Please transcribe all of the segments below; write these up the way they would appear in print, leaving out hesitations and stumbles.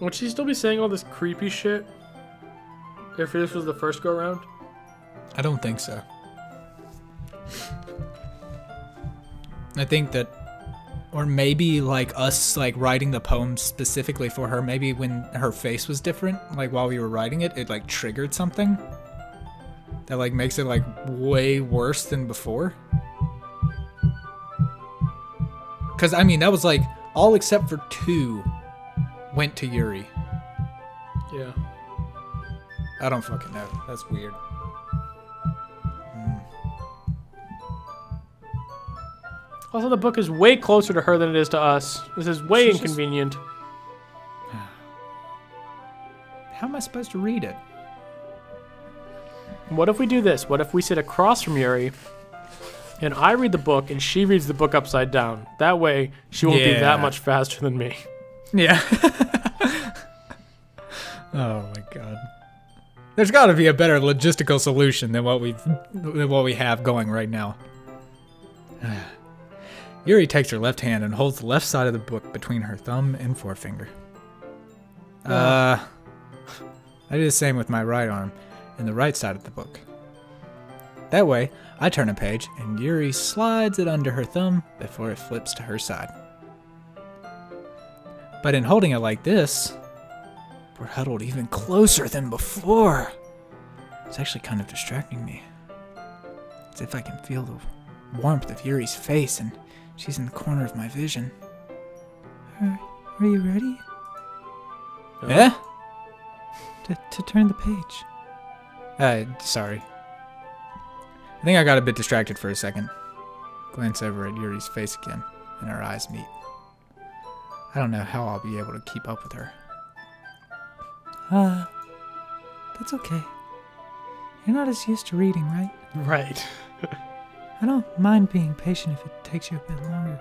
Would she still be saying all this creepy shit if this was the first go round? I don't think so. I think that, or maybe like us like writing the poem specifically for her, maybe when her face was different, like while we were writing it, it like triggered something that like makes it like way worse than before. Because I mean, that was like all except for 2 went to Yuri. Yeah. I don't fucking know. That's weird. Also, the book is way closer to her than it is to us. This is way She's inconvenient. How am I supposed to read it? What if we do this? What if we sit across from Yuri, and I read the book, and she reads the book upside down? That way, she won't be that much faster than me. Yeah. Oh my god. There's got to be a better logistical solution than what we have going right now. Yuri takes her left hand and holds the left side of the book between her thumb and forefinger. I do the same with my right arm and the right side of the book. That way, I turn a page and Yuri slides it under her thumb before it flips to her side. But in holding it like this, we're huddled even closer than before. It's actually kind of distracting me. As if I can feel the warmth of Yuri's face and she's in the corner of my vision. Are you ready? Yeah? To turn the page. Sorry. I think I got a bit distracted for a second. Glance over at Yuri's face again, and our eyes meet. I don't know how I'll be able to keep up with her. That's okay. You're not as used to reading, right? Right. I don't mind being patient if it takes you a bit longer.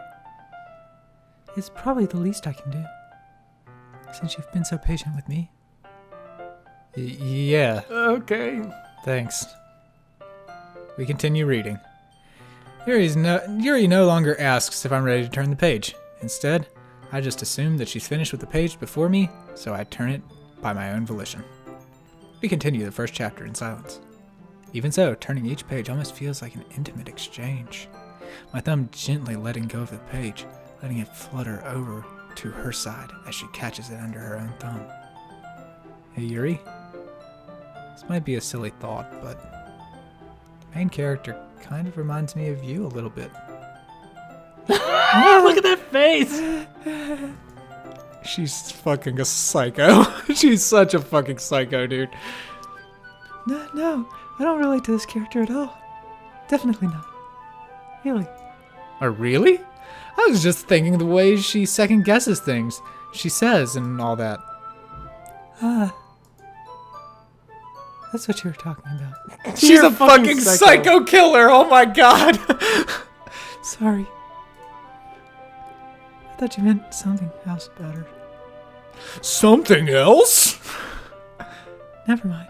It's probably the least I can do, since you've been so patient with me. Yeah. Okay. Thanks. We continue reading. Yuri no longer asks if I'm ready to turn the page. Instead, I just assume that she's finished with the page before me, so I turn it by my own volition. We continue the first chapter in silence. Even so, turning each page almost feels like an intimate exchange. My thumb gently letting go of the page, letting it flutter over to her side as she catches it under her own thumb. Hey Yuri? This might be a silly thought, but the main character kind of reminds me of you a little bit. Look at that face! She's fucking a psycho. She's such a fucking psycho, dude. No, I don't relate to this character at all. Definitely not. Really. Oh, really? I was just thinking the way she second guesses things. She says and all that. That's what you were talking about. She's a fucking psycho killer. Oh my god. Sorry. I thought you meant something else about her. Something else? Never mind.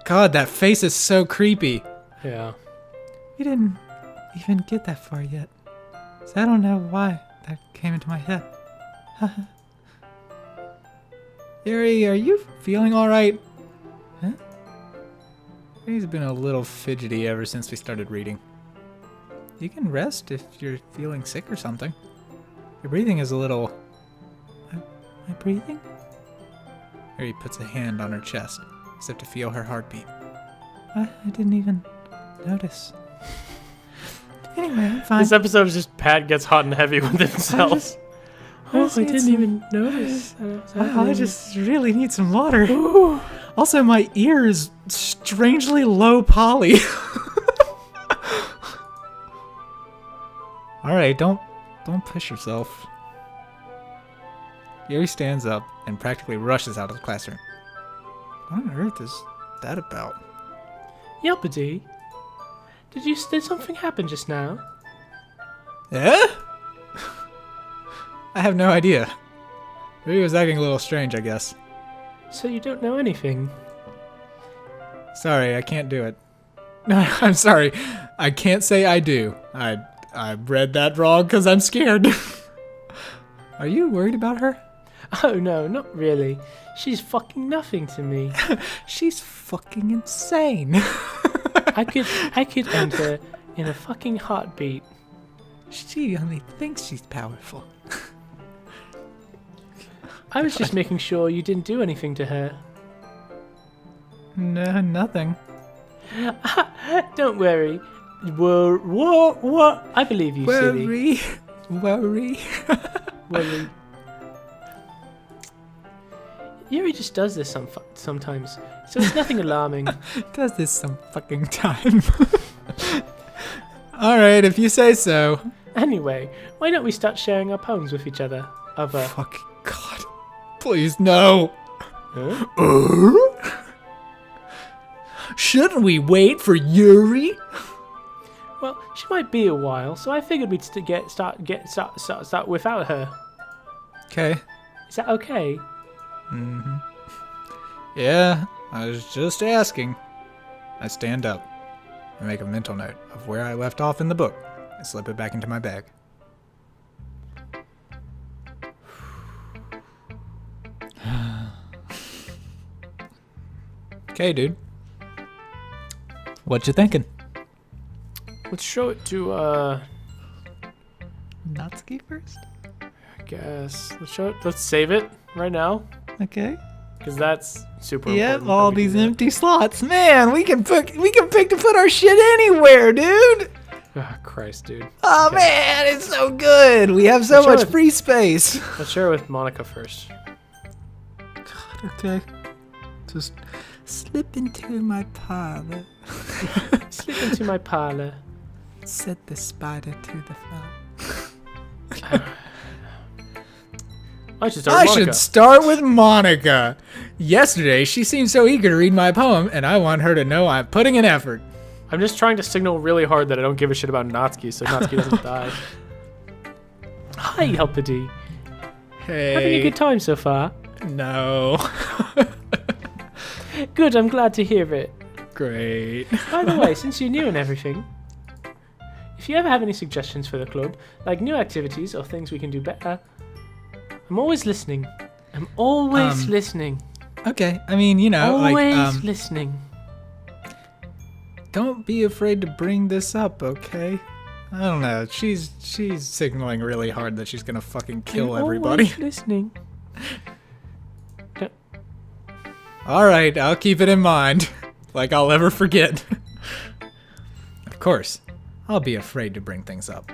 God, that face is so creepy. Yeah. You didn't even get that far yet. So I don't know why that came into my head. Yuri, are you feeling alright? Huh? He's been a little fidgety ever since we started reading. You can rest if you're feeling sick or something. Your breathing is a little... My breathing? Yuri puts a hand on her chest, as if to feel her heartbeat. I didn't even notice. Anyway, I'm fine. This episode is just Pat gets hot and heavy with himself. I didn't even notice. I just really need some water. Ooh. Also, my ear is strangely low poly. Alright, don't push yourself. Yuri stands up and practically rushes out of the classroom. What on earth is that about? Yuppity. Did something happen just now? Yeah? I have no idea. Yuri was acting a little strange, I guess. So you don't know anything? Sorry, I can't do it. No, I'm sorry. I can't say I do. I read that wrong because I'm scared. Are you worried about her? Oh no, not really. She's fucking nothing to me. She's fucking insane. I could end her in a fucking heartbeat. She only thinks she's powerful. I was just making sure you didn't do anything to her. No, nothing. Don't worry. What? I believe you, silly. Worry. Worry. Yuri just does this sometimes, so it's nothing alarming. Does this some fucking time. Alright, if you say so. Anyway, why don't we start sharing our poems with each other? Fucking God. Please, no. Huh? Shouldn't we wait for Yuri? Well, she might be a while, so I figured we'd start without her. Okay. Is that okay? Mm-hmm. Yeah, I was just asking. I stand up and make a mental note of where I left off in the book and slip it back into my bag. Okay, dude. What you thinking? Let's show it to, Natsuki first? I guess. Let's save it right now, Okay. because that's super Yep, important. all that we these do that. empty slots. Man, we can pick to put our shit anywhere, dude. Oh, Christ, dude. Oh Okay. man, it's so good. We have so Let's show much it. free space. Let's share it with Monica first. Okay. Just slip into my parlor. Slip into my parlor. Set the spider to the floor. I should start I with Monica. should start with Monica. Yesterday, she seemed so eager to read my poem, and I want her to know I'm putting in effort. I'm just trying to signal really hard that I don't give a shit about Natsuki, so Natsuki doesn't die. Hi, Helpity. Hey. Having a good time so far? No. Good, I'm glad to hear it. Great. By the way, since you're new and everything, if you ever have any suggestions for the club, like new activities or things we can do better, I'm always listening. I'm always listening. Okay, I mean, you know, Always listening. don't be afraid to bring this up, okay? I don't know. She's signaling really hard that she's gonna fucking kill I'm everybody. Always listening. All right, I'll keep it in mind. Like I'll ever forget. Of course, I'll be afraid to bring things up.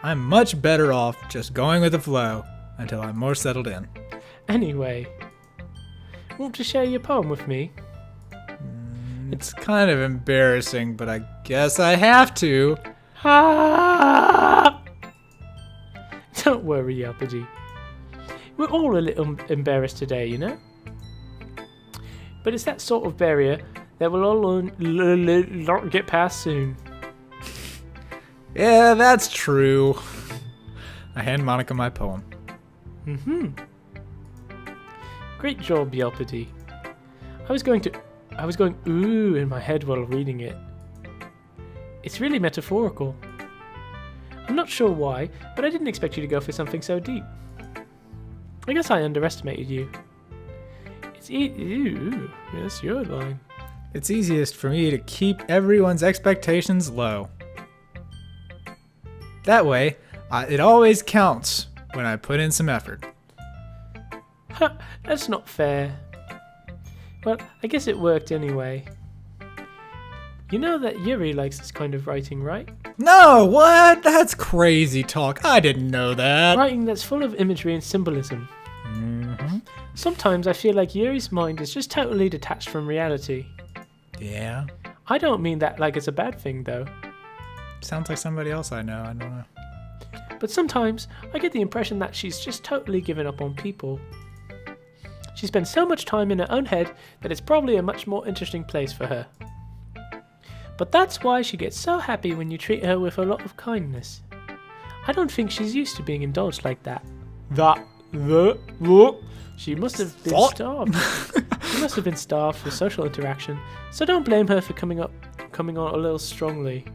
I'm much better off just going with the flow until I'm more settled in. Anyway, want to share your poem with me? It's kind of embarrassing, but I guess I have to. Ah! Don't worry, Yappaji. We're all a little embarrassed today, you know? But it's that sort of barrier that we'll all get past soon. Yeah, that's true. I hand Monica my poem. Mm-hmm. Great job, Yelpity. I was going ooh in my head while reading it. It's really metaphorical. I'm not sure why, but I didn't expect you to go for something so deep. I guess I underestimated you. Ooh, that's your line. It's easiest for me to keep everyone's expectations low. That way, it always counts when I put in some effort. Ha, that's not fair. Well, I guess it worked anyway. You know that Yuri likes this kind of writing, right? No, what? That's crazy talk. I didn't know that. Writing that's full of imagery and symbolism. Mm-hmm. Sometimes I feel like Yuri's mind is just totally detached from reality. Yeah. I don't mean that like it's a bad thing, though. Sounds like somebody else I know. I don't know. But sometimes I get the impression that she's just totally given up on people. She spends so much time in her own head that it's probably a much more interesting place for her. But that's why she gets so happy when you treat her with a lot of kindness. I don't think she's used to being indulged like that. She must have been starved. She must have been starved for social interaction, so don't blame her for coming on a little strongly.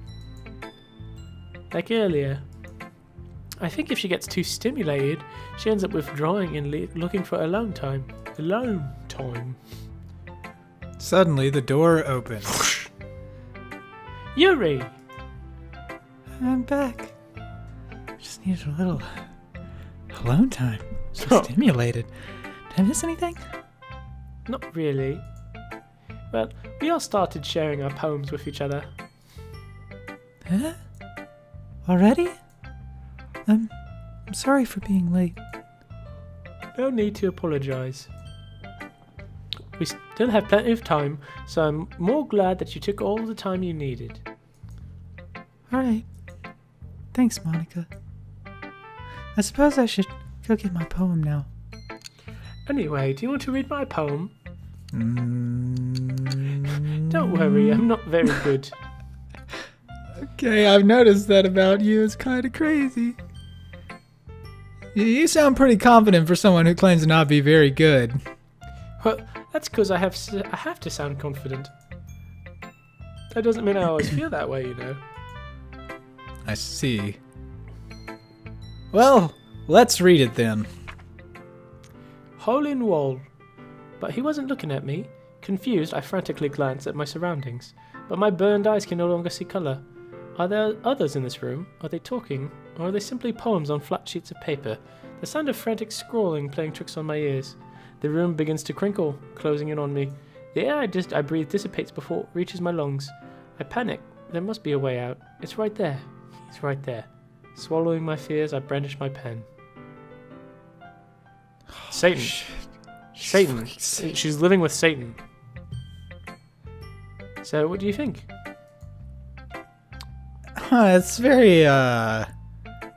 Like earlier. I think if she gets too stimulated, she ends up withdrawing and looking for alone time. Alone time. Suddenly, the door opened. Yuri! I'm back. Just needed a little alone time. So Oh. stimulated. Did I miss anything? Not really. Well, we all started sharing our poems with each other. Huh? Already? I'm sorry for being late. No need to apologize. We still have plenty of time, so I'm more glad that you took all the time you needed. Alright. Thanks, Monica. I suppose I should go get my poem now. Anyway, do you want to read my poem? Mm. Don't worry, I'm not very good. Okay, I've noticed that about you. It's kind of crazy. You sound pretty confident for someone who claims to not be very good. Well, that's because I have to sound confident. That doesn't mean I always feel that way, you know. I see. Well, let's read it then. Hole in wall. But he wasn't looking at me. Confused, I frantically glanced at my surroundings, but my burned eyes can no longer see colour. Are there others in this room? Are they talking? Or are they simply poems on flat sheets of paper? The sound of frantic scrawling playing tricks on my ears. The room begins to crinkle, closing in on me. The air I breathe dissipates before it reaches my lungs. I panic. There must be a way out. It's right there. He's right there. Swallowing my fears, I brandish my pen. Satan. Satan. She's living with Satan. So, what do you think? It's very,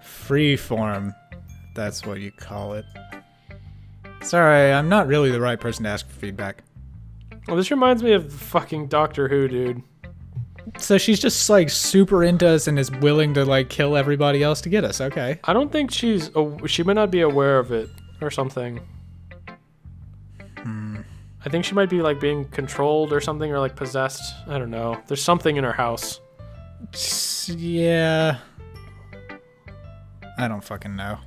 freeform. That's what you call it. Sorry, I'm not really the right person to ask for feedback. Well, this reminds me of fucking Doctor Who, dude. So she's just, like, super into us and is willing to, like, kill everybody else to get us. Okay. I don't think she might not be aware of it or something. I think she might be, like, being controlled or something, or, like, possessed. I don't know. There's something in her house. Yeah. I don't fucking know.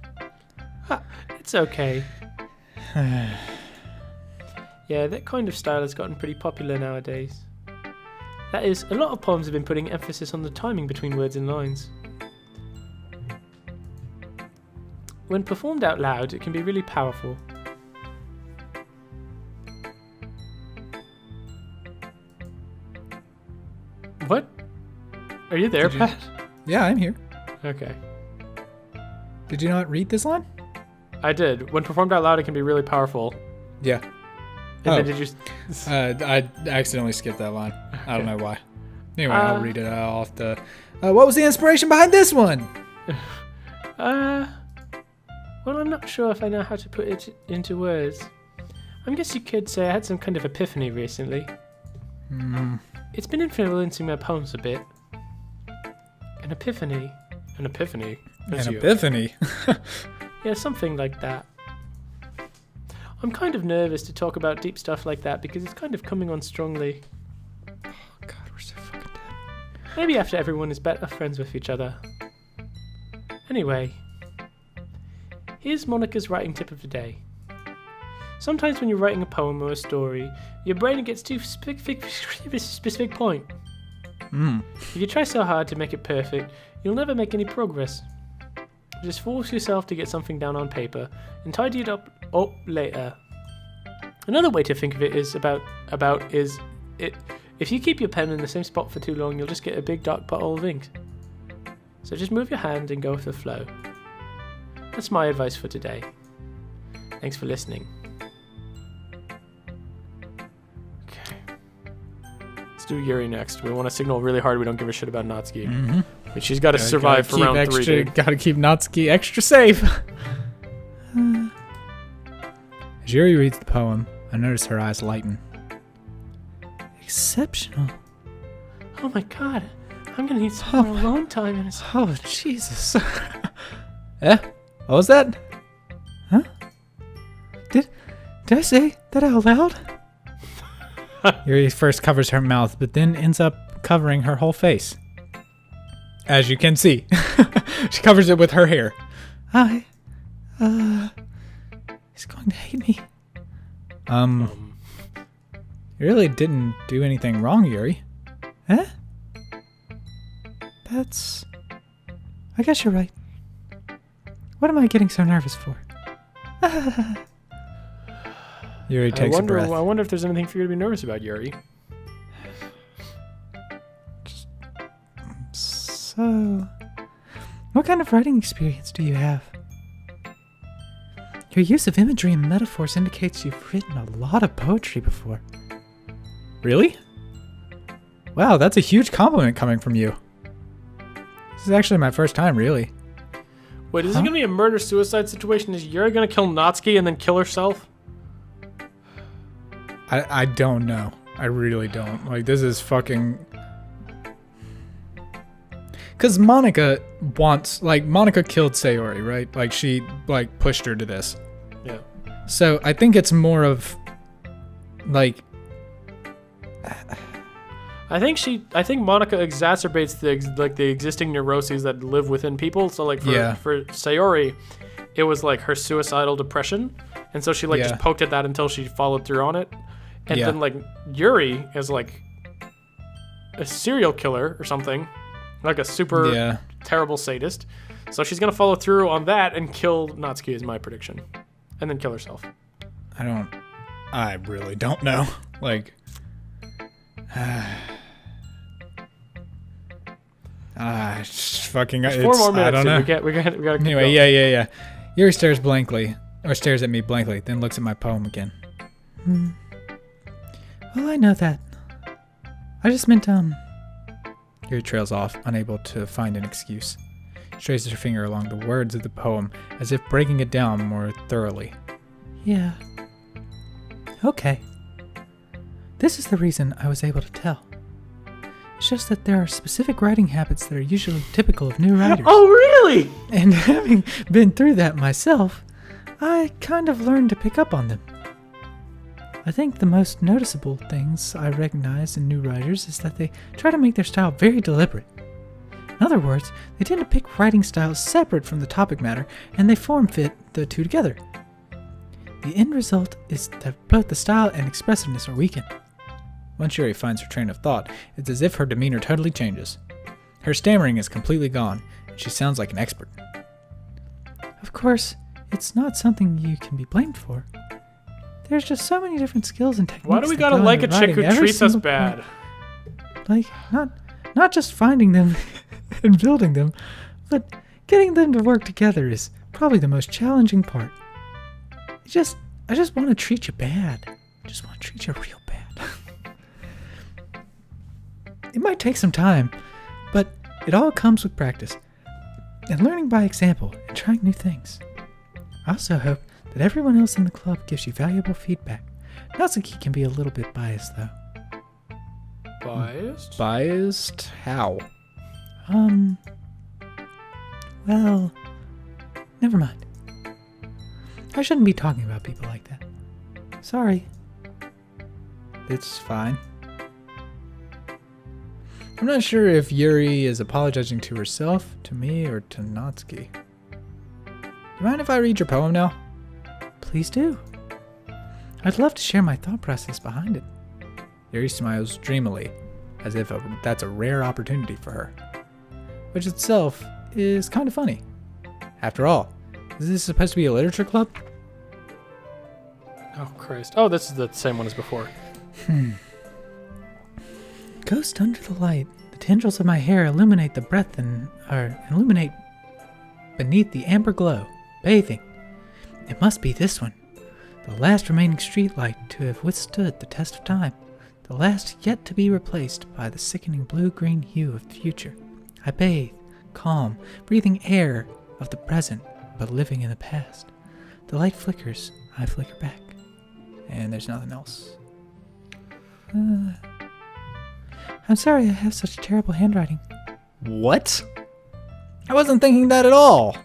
It's okay. Yeah, that kind of style has gotten pretty popular nowadays. That is, a lot of poems have been putting emphasis on the timing between words and lines. When performed out loud, it can be really powerful. What? Are you there, Did you- Pat? Yeah, I'm here. Okay. Did you not read this line? I did. When performed out loud, it can be really powerful. Yeah. And Oh. then did you... I accidentally skipped that line. I don't know why. Anyway, Uh, I'll read it off the... what was the inspiration behind this one? Well, I'm not sure if I know how to put it into words. I guess you could say I had some kind of epiphany recently. It's been influencing my poems a bit. An epiphany. An epiphany? That's An you. epiphany. Yeah, something like that. I'm kind of nervous to talk about deep stuff like that because it's kind of coming on strongly. Oh, God, we're so fucking dead. Maybe after everyone is better friends with each other. Anyway, here's Monica's writing tip of the day. Sometimes when you're writing a poem or a story, your brain gets to a specific point. If you try so hard to make it perfect, you'll never make any progress. Just force yourself to get something down on paper and tidy it up later. Another way to think of it is if you keep your pen in the same spot for too long, you'll just get a big dark puddle of ink. So just move your hand and go with the flow. That's my advice for today. Thanks for listening. Okay. Let's do Yuri next. We want to signal really hard we don't give a shit about Natsuki. But she's got to survive for round 3, dude. Gotta keep Natsuki extra safe. As Yuri reads the poem, I notice her eyes lighten. Exceptional. Oh my god. I'm gonna need some more alone time in a second. Oh, Jesus. What was that? Huh? Did I say that out loud? Yuri first covers her mouth, but then ends up covering her whole face. As you can see. She covers it with her hair. He's going to hate me. You really didn't do anything wrong, Yuri. Huh? I guess you're right. What am I getting so nervous for? Yuri takes a breath. I wonder if there's anything for you to be nervous about, Yuri. So, what kind of writing experience do you have? Your use of imagery and metaphors indicates you've written a lot of poetry before. Really? Wow, that's a huge compliment coming from you. This is actually my first time, really. Wait, is it gonna be a murder-suicide situation? Is Yuri gonna kill Natsuki and then kill herself? I don't know. I really don't. Like, this is fucking... Because Monica killed Sayori, right? Like, she, pushed her to this. Yeah. So, I think it's more of, like... I think Monica exacerbates the existing neuroses that live within people. So, like, for Sayori, it was, like, her suicidal depression. And so she, just poked at that until she followed through on it. And then, like, Yuri is, like, a serial killer or something. Like a super terrible sadist. So she's going to follow through on that and kill Natsuki is my prediction. And then kill herself. I really don't know. Like... fucking... There's 4 more minutes. I don't know. We gotta keep anyway, going. yeah. Yuri stares at me blankly, then looks at my poem again. Well, I know that. I just meant, Yuri trails off, unable to find an excuse. She traces her finger along the words of the poem, as if breaking it down more thoroughly. Yeah. Okay. This is the reason I was able to tell. It's just that there are specific writing habits that are usually typical of new writers. Oh, really? And having been through that myself, I kind of learned to pick up on them. I think the most noticeable things I recognize in new writers is that they try to make their style very deliberate. In other words, they tend to pick writing styles separate from the topic matter, and they form-fit the two together. The end result is that both the style and expressiveness are weakened. Once Yuri finds her train of thought, it's as if her demeanor totally changes. Her stammering is completely gone, and she sounds like an expert. Of course, it's not something you can be blamed for. There's just so many different skills and techniques. Why do we gotta like a chick who treats us bad? Like, not just finding them and building them, but getting them to work together is probably the most challenging part. I just want to treat you bad. I just want to treat you real bad. It might take some time, but it all comes with practice and learning by example and trying new things. I also hope that everyone else in the club gives you valuable feedback. Natsuki can be a little bit biased, though. Biased? Biased? How? Well, never mind. I shouldn't be talking about people like that. Sorry. It's fine. I'm not sure if Yuri is apologizing to herself, to me, or to Natsuki. Do you mind if I read your poem now? Please do. I'd love to share my thought process behind it. Yuri smiles dreamily, as if that's a rare opportunity for her. Which itself is kind of funny. After all, is this supposed to be a literature club? Oh, Christ. Oh, this is the same one as before. Ghost under the light. The tendrils of my hair illuminate the breath illuminate beneath the amber glow, bathing. It must be this one. The last remaining street light to have withstood the test of time. The last yet to be replaced by the sickening blue-green hue of the future. I bathe, calm, breathing air of the present, but living in the past. The light flickers, I flicker back. And there's nothing else. I'm sorry I have such terrible handwriting. What? I wasn't thinking that at all.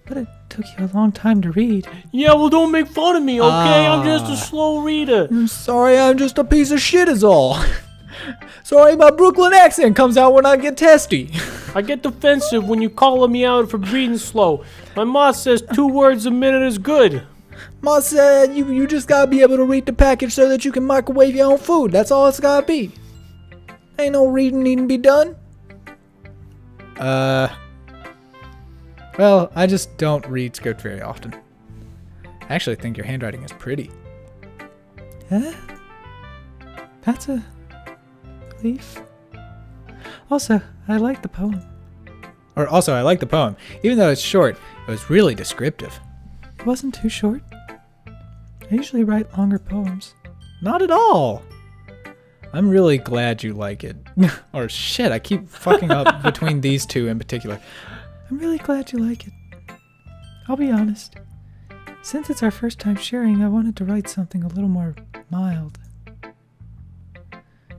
But it took you a long time to read. Yeah, well, don't make fun of me, okay? I'm just a slow reader. I'm sorry, I'm just a piece of shit is all. Sorry, my Brooklyn accent comes out when I get testy. I get defensive when you call me out for reading slow. My ma says 2 words a minute is good. Ma said you just gotta be able to read the package so that you can microwave your own food. That's all it's gotta be. Ain't no reading needing to be done. Well, I just don't read script very often. I actually think your handwriting is pretty. Huh? That's a leaf. Also, I like the poem. I like the poem. Even though it's short, it was really descriptive. It wasn't too short. I usually write longer poems. Not at all. I'm really glad you like it. Or shit, I keep fucking up between these two in particular. I'm really glad you like it. I'll be honest. Since it's our first time sharing, I wanted to write something a little more mild.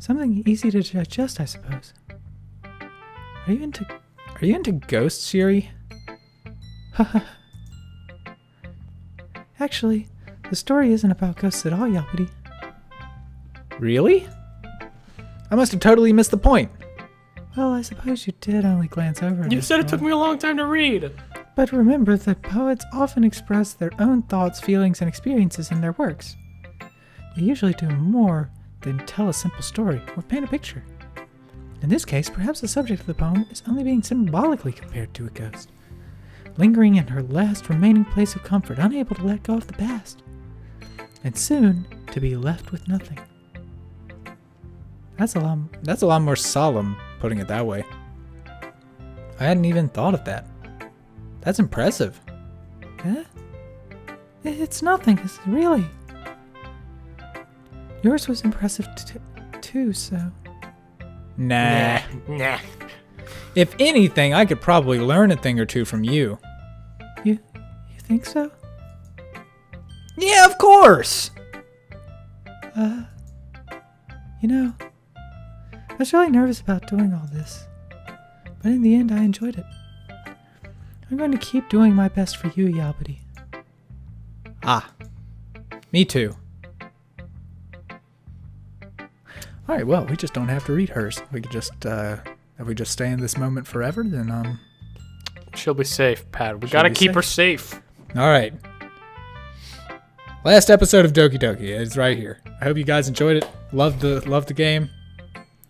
Something easy to digest, I suppose. Are you into ghosts, Yuri? Actually, the story isn't about ghosts at all, Yapati. Really? I must have totally missed the point. Well, I suppose you did only glance over it. You said it took me a long time to read. But remember that poets often express their own thoughts, feelings, and experiences in their works. They usually do more than tell a simple story or paint a picture. In this case, perhaps the subject of the poem is only being symbolically compared to a ghost, lingering in her last remaining place of comfort, unable to let go of the past, and soon to be left with nothing. That's a lot more solemn, putting it that way. I hadn't even thought of that. That's impressive. Yeah? It's nothing, it's really. Yours was impressive too, so. Nah. If anything, I could probably learn a thing or two from you. You think so? Yeah, of course! I was really nervous about doing all this, but in the end I enjoyed it. I'm going to keep doing my best for you, Yabadi. Ah, me too. Alright, well, we just don't have to read hers. We could just, if we just stay in this moment forever, then, She'll be safe, Pat. We gotta keep her safe. Alright. Last episode of Doki Doki is right here. I hope you guys enjoyed it. Loved the game.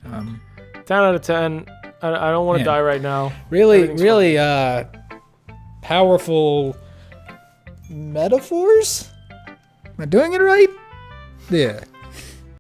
10 out of 10. I don't want to die right now. Really powerful metaphors? Am I doing it right? Yeah.